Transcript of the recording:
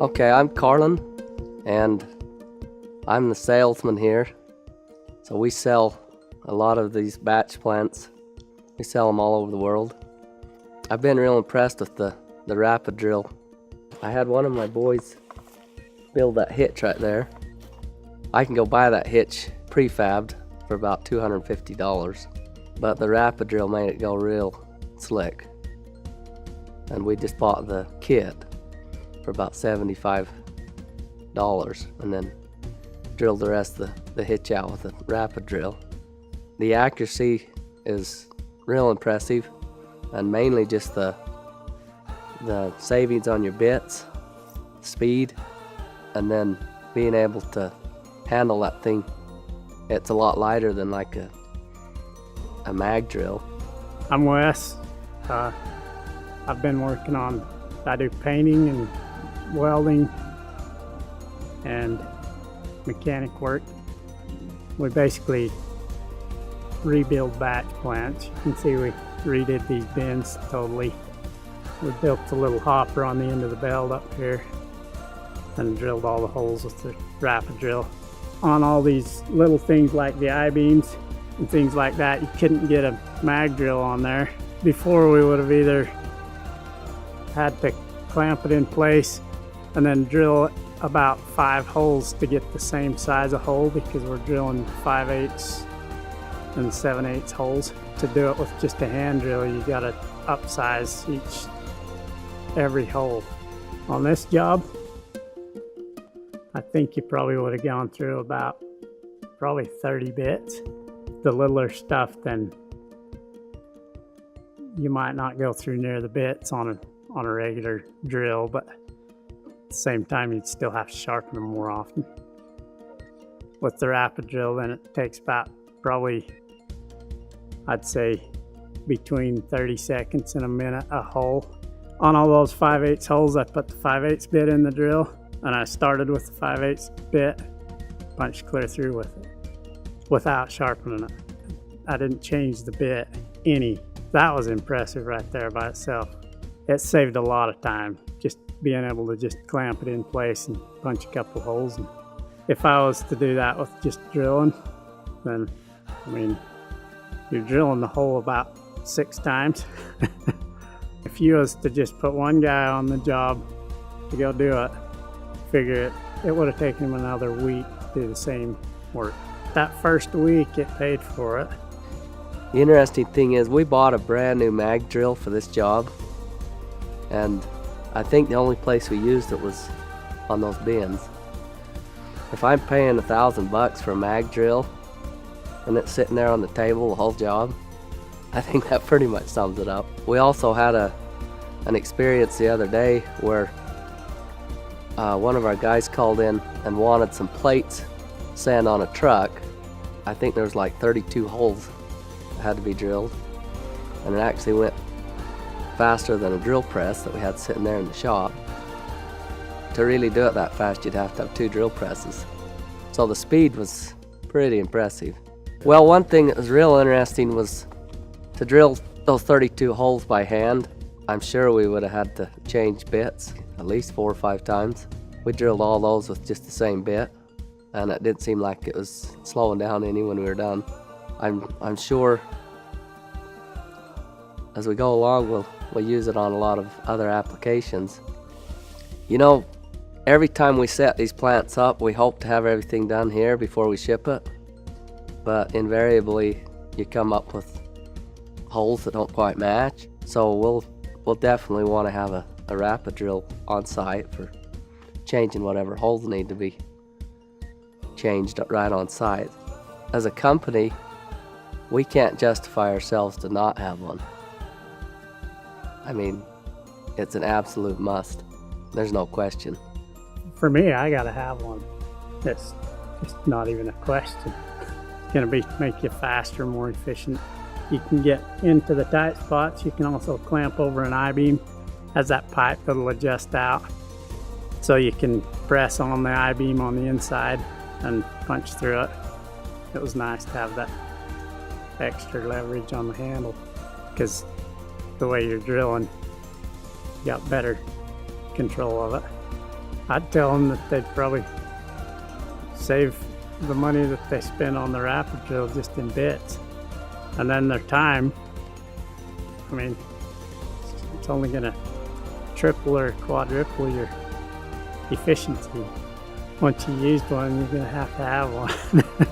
Okay, I'm Carlyn, and I'm the salesman here. So we sell a lot of these batch plants. We sell them all over the world. I've been real impressed with the Rapidrill. I had one of my boys build that hitch right there. I can go buy that hitch prefabbed for about $250, but the Rapidrill made it go real slick. And we just bought the kit for about $75 and then drilled the rest of the hitch out with a Rapidrill. The accuracy is real impressive, and mainly just the savings on your bits, speed, and then being able to handle that thing. It's a lot lighter than like a mag drill. I'm Wes. I've been working on, I do painting and welding and mechanic work. We basically rebuild batch plants. You can see we redid these bins totally. We built a little hopper on the end of the belt up here and drilled all the holes with the Rapidrill. On all these little things like the I-beams and things like that, you couldn't get a mag drill on there. Before, we would have either had to clamp it in place and then drill about 5 holes to get the same size of hole, because we're drilling 5/8 and 7/8 holes. To do it with just a hand drill, you gotta upsize every hole. On this job, I think you probably would have gone through about probably 30 bits. The littler stuff, then you might not go through near the bits on a regular drill, but at the same time you'd still have to sharpen them more often. With the Rapidrill, then it takes about probably, I'd say, between 30 seconds and a minute a hole. On all those 5/8 holes, I put the 5/8 bit in the drill, and I started with the 5/8 bit, punched clear through with it without sharpening it. I didn't change the bit any. That was impressive right there by itself. It saved a lot of time, just being able to just clamp it in place and punch a couple holes. And if I was to do that with just drilling, then, I mean, you're drilling the hole about 6 times. If you was to just put one guy on the job to go do it, figure it would have taken him another week to do the same work. That first week, it paid for it. The interesting thing is, we bought a brand new mag drill for this job, and I think the only place we used it was on those bins. If I'm paying $1,000 for a mag drill and it's sitting there on the table the whole job, I think that pretty much sums it up. We also had an experience the other day where one of our guys called in and wanted some plates sand on a truck. I think there was like 32 holes that had to be drilled, and it actually went faster than a drill press that we had sitting there in the shop. To really do it that fast, you'd have to have 2 drill presses. So the speed was pretty impressive. Well, one thing that was real interesting was to drill those 32 holes by hand. I'm sure we would have had to change bits at least 4 or 5 times. We drilled all those with just the same bit, and it didn't seem like it was slowing down any when we were done. I'm sure as we go along we'll use it on a lot of other applications. You know, every time we set these plants up, we hope to have everything done here before we ship it, but invariably you come up with holes that don't quite match. So we'll definitely want to have a Rapidrill on site for changing whatever holes need to be changed right on site. As a company, we can't justify ourselves to not have one. I mean, it's an absolute must. There's no question. For me, I gotta have one. It's just not even a question. It's gonna make you faster, more efficient. You can get into the tight spots. You can also clamp over an I-beam. Has that pipe that'll adjust out, so you can press on the I-beam on the inside and punch through it. It was nice to have that extra leverage on the handle, because the way you're drilling, you got better control of it. I'd tell them that they'd probably save the money that they spend on the Rapidrill just in bits. And then their time, I mean, it's only gonna triple or quadruple your efficiency. Once you use one, you're gonna have one.